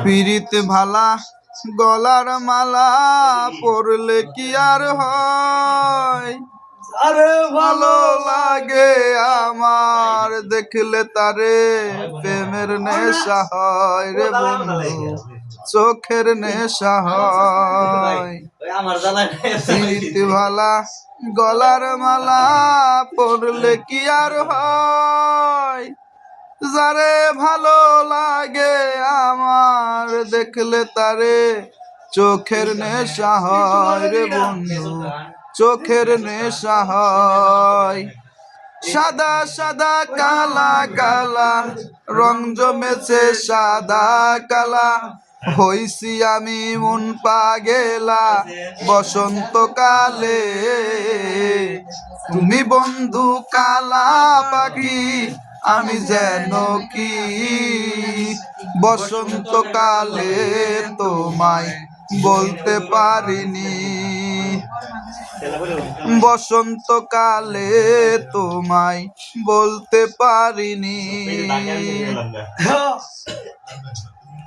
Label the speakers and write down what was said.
Speaker 1: পিরিত ভালা গলার মালা পরলে কি আর হয়,
Speaker 2: আরে
Speaker 1: ভালো লাগে আমার দেখলে তারে, প্রেমের নেশা হয় রে বন্ধু, চোখের নেশা হয়।
Speaker 2: আমার জানা
Speaker 1: পিরিত ভালা গলার মালা পরলে কি আর হয়, যারে ভালো লাগে আমার দেখলে তারে, চোখের নেশা হয় রে বন্ধু, চোখের নেশা হয়। সাদা সাদা কালা কালা রং জমেছে সাদা কালা, হইছি আমি মন পাগেলা বসন্তকালে। তুমি বন্ধু কালা পাখি আমি যেন কি, বসন্তকালে তোমায় বলতে পারিনি, বসন্তকালে তোমায় বলতে পারিনি।